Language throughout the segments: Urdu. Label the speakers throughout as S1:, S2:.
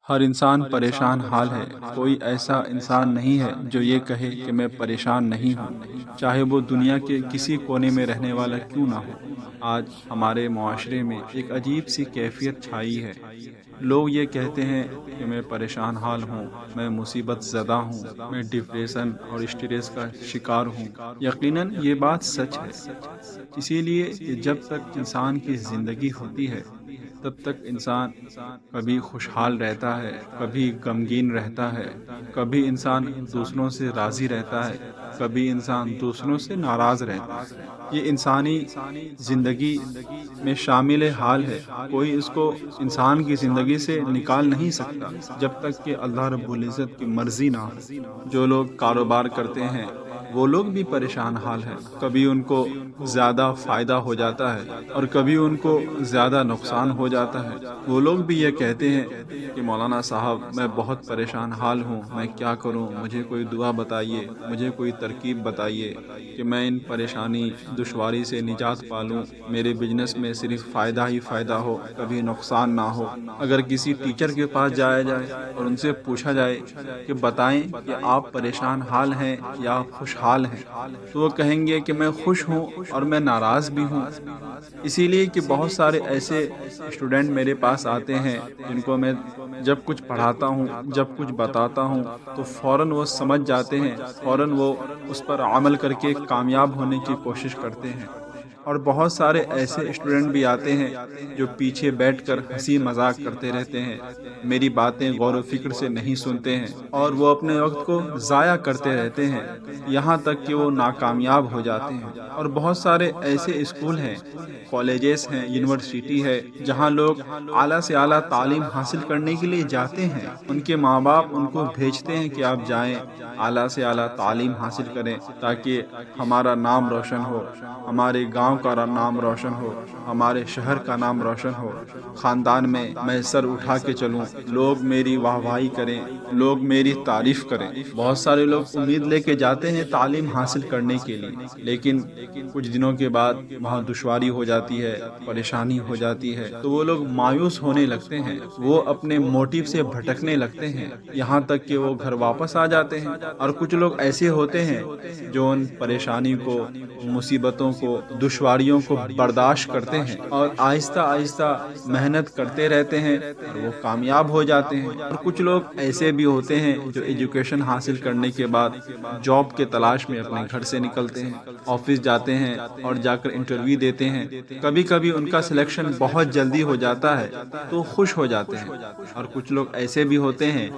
S1: ہر انسان پریشان حال ہے۔ کوئی ایسا انسان نہیں ہے جو یہ کہے کہ میں پریشان نہیں ہوں، چاہے وہ دنیا کے کسی کونے میں رہنے والا کیوں نہ ہو۔ آج ہمارے معاشرے میں ایک عجیب سی کیفیت چھائی ہے۔ لوگ یہ کہتے ہیں کہ میں پریشان حال ہوں، میں مصیبت زدہ ہوں، میں ڈپریشن اور اسٹریس کا شکار ہوں۔ یقیناً یہ بات سچ ہے، اسی لیے کہ جب تک انسان کی زندگی ہوتی ہے تب تک انسان کبھی خوشحال رہتا ہے، کبھی غمگین رہتا ہے، کبھی انسان دوسروں سے راضی رہتا ہے، کبھی انسان دوسروں سے ناراض رہتا ہے۔ یہ انسانی زندگی میں شامل حال ہے، کوئی اس کو انسان کی زندگی سے نکال نہیں سکتا جب تک کہ اللہ رب العزت کی مرضی نہ ہو۔ جو لوگ کاروبار کرتے ہیں وہ لوگ بھی پریشان حال ہیں، کبھی ان کو زیادہ فائدہ ہو جاتا ہے اور کبھی ان کو زیادہ نقصان ہو جاتا ہے۔ وہ لوگ بھی یہ کہتے ہیں کہ مولانا صاحب میں بہت پریشان حال ہوں، میں کیا کروں، مجھے کوئی دعا بتائیے، مجھے کوئی ترکیب بتائیے کہ میں ان پریشانی دشواری سے نجات پالوں، میرے بزنس میں صرف فائدہ ہی فائدہ ہو، کبھی نقصان نہ ہو۔ اگر کسی ٹیچر کے پاس جایا جائے اور ان سے پوچھا جائے کہ بتائیں کہ آپ پریشان حال ہیں یا خوشحال ہیں، تو وہ کہیں گے کہ میں خوش ہوں اور میں ناراض بھی ہوں۔ اسی لیے کہ بہت سارے ایسے اسٹوڈنٹ میرے پاس آتے ہیں جن کو میں جب کچھ پڑھاتا ہوں، جب کچھ بتاتا ہوں تو فوراً وہ سمجھ جاتے ہیں، فوراً وہ اس پر عمل کر کے کامیاب ہونے کی کوشش کرتے ہیں۔ اور بہت سارے ایسے اسٹوڈنٹ بھی آتے ہیں جو پیچھے بیٹھ کر ہنسی مذاق کرتے رہتے ہیں، میری باتیں غور و فکر سے نہیں سنتے ہیں اور وہ اپنے وقت کو ضائع کرتے رہتے ہیں، یہاں تک کہ وہ ناکامیاب ہو جاتے ہیں۔ اور بہت سارے ایسے اسکول ہیں، کالجز ہیں، یونیورسٹی ہے، جہاں لوگ اعلیٰ سے اعلیٰ تعلیم حاصل کرنے کے لیے جاتے ہیں۔ ان کے ماں باپ ان کو بھیجتے ہیں کہ آپ جائیں، اعلیٰ سے اعلیٰ تعلیم حاصل کریں تاکہ ہمارا نام روشن ہو، ہمارے گاؤں کا نام روشن ہو، ہمارے شہر کا نام روشن ہو، خاندان میں سر اٹھا کے چلوں، لوگ میری واہ واہی کریں، لوگ میری تعریف کریں۔ بہت سارے لوگ امید لے کے جاتے ہیں تعلیم حاصل کرنے کے لیے، لیکن کچھ دنوں کے بعد وہاں دشواری ہو جاتی ہے، پریشانی ہو جاتی ہے، تو وہ لوگ مایوس ہونے لگتے ہیں، وہ اپنے موٹیو سے بھٹکنے لگتے ہیں، یہاں تک کہ وہ گھر واپس آ جاتے ہیں۔ اور کچھ لوگ ایسے ہوتے ہیں جو ان پریشانی کو، مصیبتوں کو، دشواریوں کو برداشت کرتے ہیں اور آہستہ آہستہ محنت کرتے رہتے ہیں اور وہ کامیاب ہو جاتے ہیں۔ اور کچھ لوگ ایسے بھی ہوتے ہیں جو ایجوکیشن حاصل کرنے کے بعد جاب کے تلاش میں اپنے گھر سے نکلتے ہیں، آفس جاتے ہیں اور جا کر انٹرویو دیتے ہیں۔ کبھی کبھی ان کا سلیکشن بہت جلدی ہو جاتا ہے تو خوش ہو جاتے ہیں، اور کچھ لوگ ایسے بھی ہوتے ہیں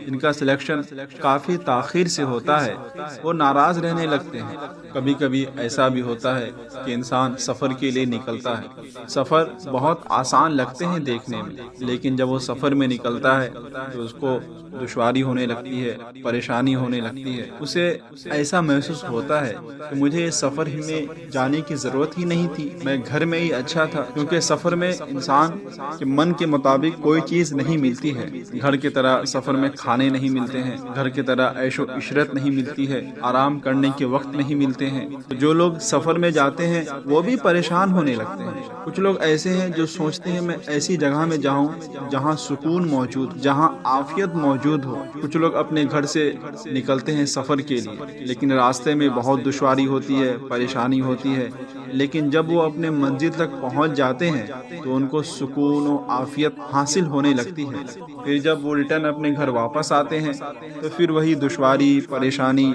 S1: جن کا سلیکشن کافی تاخیر سے ہوتا ہے، وہ ناراض رہنے لگتے ہیں۔ کبھی کبھی ایسا بھی ہوتا ہے کہ انسان سفر کے لیے نکلتا ہے، سفر بہت آسان لگتے ہیں دیکھنے میں، لیکن جب وہ سفر میں نکلتا ہے تو اس کو دشواری ہونے لگتی ہے، پریشانی ہونے لگتی ہے، اسے ایسا محسوس ہوتا ہے کہ مجھے اس سفر میں جانے کی ضرورت ہی نہیں تھی، میں گھر میں ہی اچھا تھا، کیونکہ سفر میں انسان کے من کے مطابق کوئی چیز نہیں ملتی ہے۔ گھر کی طرح سفر میں کھانے نہیں ملتے ہیں، گھر کی طرح عیش و عشرت نہیں ملتی ہے، آرام کرنے کے وقت نہیں ملتے ہیں۔ جو لوگ سفر میں جاتے ہیں وہ بھی پریشان ہونے لگتے ہیں۔ کچھ لوگ ایسے ہیں جو سوچتے ہیں میں ایسی جگہ میں جاؤں جہاں سکون موجود، جہاں عافیت موجود ہو۔ کچھ لوگ اپنے گھر سے نکلتے ہیں سفر کے لیے، لیکن راستے میں بہت دشواری ہوتی ہے، پریشانی ہوتی ہے، لیکن جب وہ اپنے منزل تک پہنچ جاتے ہیں تو ان کو سکون و عافیت حاصل ہونے لگتی ہے۔ پھر جب وہ ریٹرن اپنے گھر واپس آتے ہیں تو پھر وہی دشواری، پریشانی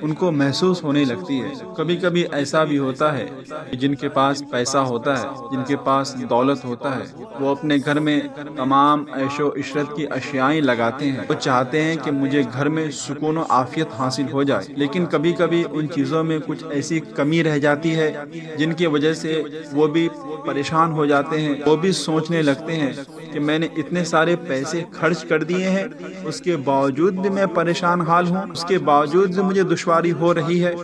S1: ان کو محسوس ہونے لگتی ہے۔ کبھی کبھی ایسا بھی ہوتا ہے کہ جن کے پاس پیسہ ہوتا ہے، جن کے پاس دولت ہوتا ہے، وہ اپنے گھر میں تمام عیش و عشرت کی اشیائیں لگاتے ہیں، وہ چاہتے ہیں کہ مجھے گھر میں سکون و عافیت حاصل ہو جائے، لیکن کبھی کبھی ان چیزوں میں کچھ ایسی کمی رہ جاتی ہے جن کی وجہ سے وہ بھی پریشان ہو جاتے ہیں، وہ بھی سوچنے لگتے ہیں کہ میں نے اتنے سارے پیسے خرچ کر دیے ہیں، اس کے باوجود بھی میں پریشان حال ہوں، اس کے باوجود بھی مجھے دشواری ہو رہی ہے۔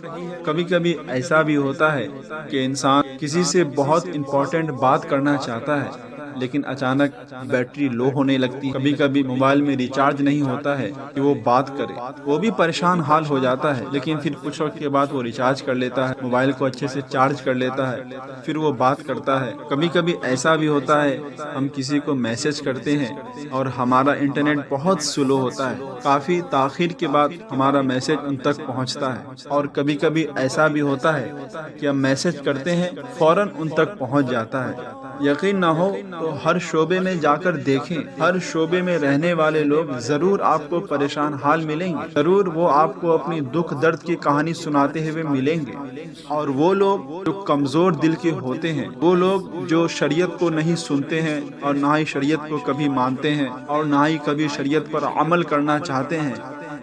S1: کبھی کبھی ایسا بھی ہوتا ہے کہ انسان کسی سے بہت امپورٹنٹ بات کرنا چاہتا ہے، لیکن اچانک بیٹری لو ہونے لگتی، کبھی کبھی موبائل میں ریچارج نہیں ہوتا ہے کہ وہ بات کرے، وہ بھی پریشان حال ہو جاتا ہے، لیکن پھر کچھ وقت کے بعد وہ ریچارج کر لیتا ہے، موبائل کو اچھے سے چارج کر لیتا ہے، پھر وہ بات کرتا ہے۔ کبھی کبھی ایسا بھی ہوتا ہے ہم کسی کو میسج کرتے ہیں اور ہمارا انٹرنیٹ بہت سلو ہوتا ہے، کافی تاخیر کے بعد ہمارا میسج ان تک پہنچتا ہے، اور کبھی کبھی ایسا بھی ہوتا ہے کہ ہم میسج کرتے ہیں فوراً ان تک پہنچ جاتا ہے۔ یقین نہ ہو تو ہر شعبے میں جا کر دیکھیں، ہر شعبے میں رہنے والے لوگ ضرور آپ کو پریشان حال ملیں گے، ضرور وہ آپ کو اپنی دکھ درد کی کہانی سناتے ہوئے ملیں گے، اور وہ لوگ جو کمزور دل کے ہوتے ہیں، وہ لوگ جو شریعت کو نہیں سنتے ہیں اور نہ ہی شریعت کو کبھی مانتے ہیں اور نہ ہی کبھی شریعت پر عمل کرنا چاہتے ہیں،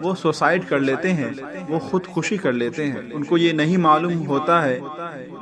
S1: وہ سوسائڈ کر لیتے ہیں، وہ خودکشی کر لیتے ہیں۔ ان کو یہ نہیں معلوم ہوتا ہے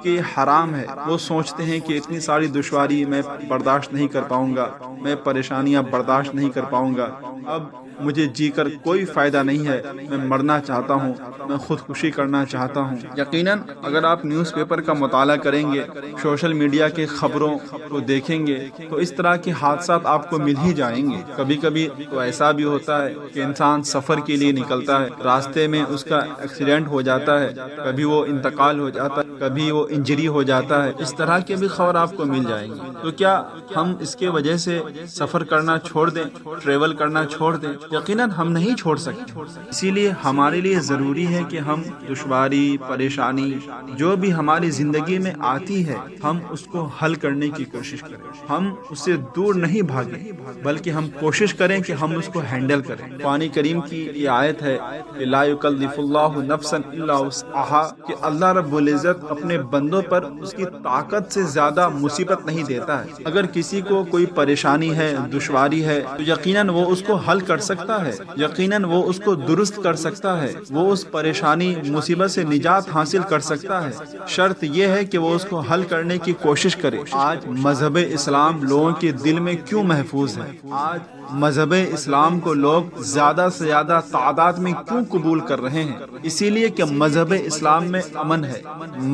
S1: کہ یہ حرام ہے، وہ سوچتے ہیں کہ اتنی ساری دشواری میں برداشت نہیں کر پاؤں گا، میں پریشانیاں برداشت نہیں کر پاؤں گا، اب مجھے جی کر کوئی فائدہ نہیں ہے، میں مرنا چاہتا ہوں، میں خودکشی کرنا چاہتا ہوں۔ یقیناً اگر آپ نیوز پیپر کا مطالعہ کریں گے، سوشل میڈیا کے خبروں کو دیکھیں گے تو اس طرح کے حادثات آپ کو مل ہی جائیں گے۔ کبھی کبھی تو ایسا بھی ہوتا ہے کہ انسان سفر کے لیے نکلتا ہے، راستے میں اس کا ایکسیڈنٹ ہو جاتا ہے، کبھی وہ انتقال ہو جاتا ہے، کبھی وہ انجری ہو جاتا ہے، اس طرح کے بھی خبر آپ کو مل جائیں گی۔ تو کیا ہم اس کے وجہ سے سفر کرنا چھوڑ دیں، ٹریول کرنا چھوڑ دیں؟ یقیناً ہم نہیں چھوڑ سکتے۔ اسی لیے ہمارے لیے ضروری ہے کہ ہم دشواری، پریشانی جو بھی ہماری زندگی میں آتی ہے، ہم اس کو حل کرنے کی کوشش کریں، ہم اس سے دور نہیں بھاگیں، بلکہ ہم کوشش کریں کہ ہم اس کو ہینڈل کریں۔ قرآن کریم کی یہ آیت ہے کہ لا یکلف اللہ نفسا الا وسعها، کہ اللہ رب العزت اپنے بندوں پر اس کی طاقت سے زیادہ مصیبت نہیں دیتا ہے۔ اگر کسی کو کوئی پریشانی ہے، دشواری ہے، تو یقیناً وہ اس کو حل کر سکتا ہے، یقیناً وہ اس کو درست کر سکتا ہے، وہ اس پریشانی مصیبت سے نجات حاصل کر سکتا ہے۔ شرط یہ ہے کہ وہ اس کو حل کرنے کی کوشش کرے۔ آج مذہب اسلام لوگوں کے دل میں کیوں محفوظ ہے؟ آج مذہب اسلام کو لوگ زیادہ سے زیادہ تعداد میں کیوں قبول کر رہے ہیں؟ اسی لیے کہ مذہب اسلام میں امن ہے،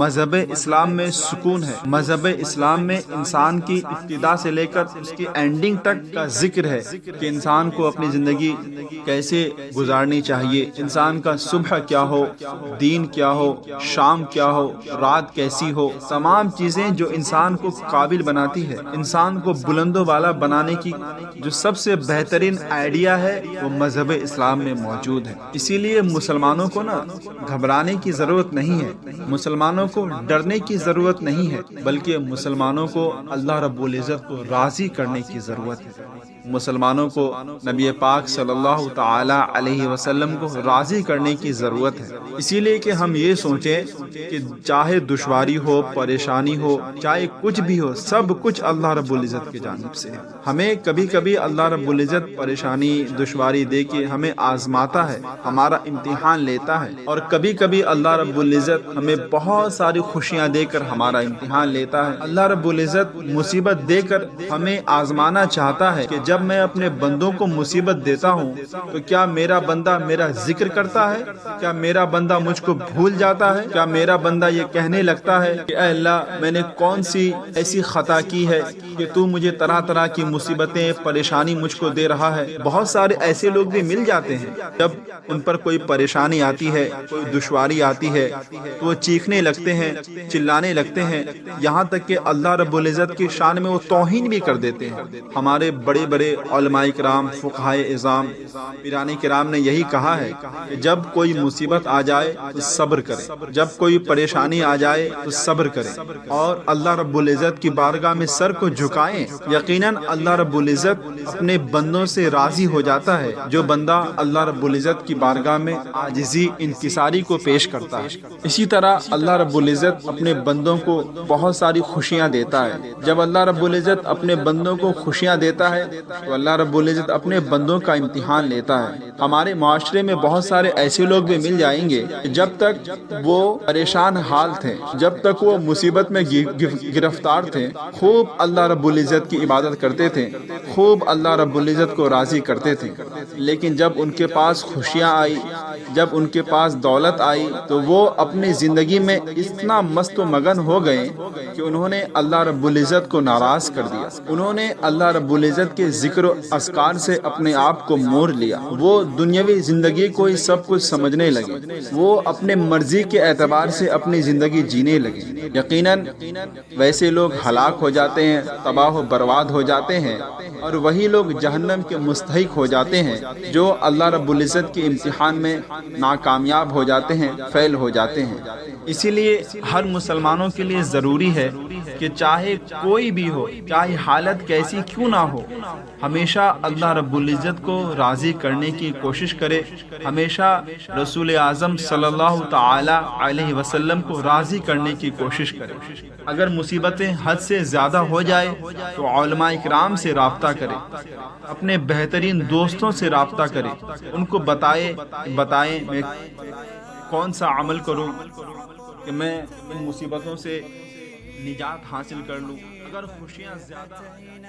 S1: مذہب اسلام میں سکون ہے، مذہب اسلام میں انسان کی ابتدا سے لے کر اس کی اینڈنگ تک کا ذکر ہے کہ انسان کو اپنی زندگی کیسے گزارنی چاہیے، انسان کا صبح کیا ہو، دین کیا ہو، شام کیا ہو، رات کیسی ہو، تمام چیزیں جو انسان کو قابل بناتی ہے، انسان کو بلند و بالا بنانے کی جو سب سے بہترین آئیڈیا ہے وہ مذہب اسلام میں موجود ہے۔ اسی لیے مسلمانوں کو گھبرانے کی ضرورت نہیں ہے، مسلمانوں کو ڈرنے کی ضرورت نہیں ہے، بلکہ مسلمانوں کو اللہ رب العزت کو راضی کرنے کی ضرورت ہے۔ مسلمانوں کو نبی پاک صلی اللہ تعالی علیہ وسلم کو راضی کرنے کی ضرورت ہے۔ اسی لیے کہ ہم یہ سوچیں کہ چاہے دشواری ہو، پریشانی ہو، چاہے کچھ بھی ہو، سب کچھ اللہ رب العزت کی جانب سے ہے۔ ہمیں کبھی کبھی اللہ رب العزت پریشانی، دشواری دے کے ہمیں آزماتا ہے، ہمارا امتحان لیتا ہے، اور کبھی کبھی اللہ رب العزت ہمیں بہت ساری خوشیاں دے کر ہمارا امتحان لیتا ہے۔ اللہ رب العزت مصیبت دے کر ہمیں آزمانا چاہتا ہے کہ جب میں اپنے بندوں کو مصیبت دیتا ہوں تو کیا میرا بندہ میرا ذکر کرتا ہے؟ کیا میرا بندہ مجھ کو بھول جاتا ہے؟ کیا میرا بندہ یہ کہنے لگتا ہے کہ اے اللہ میں نے کون سی ایسی خطا کی ہے کہ تو مجھے طرح طرح کی مصیبتیں، پریشانی مجھ کو دے رہا ہے؟ بہت سارے ایسے لوگ بھی مل جاتے ہیں، جب ان پر کوئی پریشانی آتی ہے، کوئی دشواری آتی ہے تو وہ چیخنے لگتے ہیں، چلانے لگتے ہیں، یہاں تک کہ اللہ رب العزت کی شان میں وہ توہین بھی کر دیتے ہیں۔ ہمارے بڑے بڑے علماء کرام، فقہائے اعظام، پیران کرام نے یہی کہا ہے کہ جب کوئی مصیبت آ جائے تو صبر کریں، جب کوئی پریشانی آ جائے تو صبر کریں اور اللہ رب العزت کی بارگاہ میں سر کو جھکائیں۔ یقیناً اللہ رب العزت اپنے بندوں سے راضی ہو جاتا ہے جو بندہ اللہ رب العزت کی بارگاہ میں عاجزی، انکساری کو پیش کرتا ہے۔ اسی طرح اللہ رب العزت اپنے بندوں کو بہت ساری خوشیاں دیتا ہے۔ جب اللہ رب العزت اپنے بندوں کو خوشیاں دیتا ہے تو اللہ رب العزت اپنے بندوں کا امتحان لیتا ہے۔ ہمارے معاشرے میں بہت سارے ایسے لوگ بھی مل جائیں گے جب تک وہ پریشان حال تھے، جب تک وہ مصیبت میں گرفتار تھے، خوب اللہ رب العزت کی عبادت کرتے تھے، خوب اللہ رب العزت کو راضی کرتے تھے، لیکن جب ان کے پاس خوشیاں آئی، جب ان کے پاس دولت آئی تو وہ اپنی زندگی میں اتنا مست و مگن ہو گئے کہ انہوں نے اللہ رب العزت کو ناراض کر دیا۔ انہوں نے اللہ رب العزت کے ذکر و اذکار سے اپنے آپ کو مور لیا۔ وہ دنیاوی زندگی کو ہی سب کچھ سمجھنے لگے، وہ اپنے مرضی کے اعتبار سے اپنی زندگی جینے لگے۔ یقیناً ویسے لوگ ہلاک ہو جاتے ہیں، تباہ و برباد ہو جاتے ہیں، اور وہی لوگ جہنم کے مستحق ہو جاتے ہیں جو اللہ رب العزت کے امتحان میں ناکامیاب ہو جاتے ہیں، فیل ہو جاتے ہیں۔ اسی لیے ہر مسلمانوں کے لیے ضروری ہے کہ چاہے کوئی بھی ہو، چاہے حالت کیسی کیوں نہ ہو، ہمیشہ اللہ رب العزت کو راضی کرنے کی کوشش کرے، ہمیشہ رسول اعظم صلی اللہ تعالی علیہ وسلم کو راضی کرنے کی کوشش کرے۔ اگر مصیبتیں حد سے زیادہ ہو جائے تو علماء اکرام سے رابطہ کرے، اپنے بہترین دوستوں سے رابطہ کرے، ان کو بتائیں میں کون سا عمل کروں کہ میں ان مصیبتوں سے نجات حاصل کر لوں۔ اگر خوشیاں زیادہ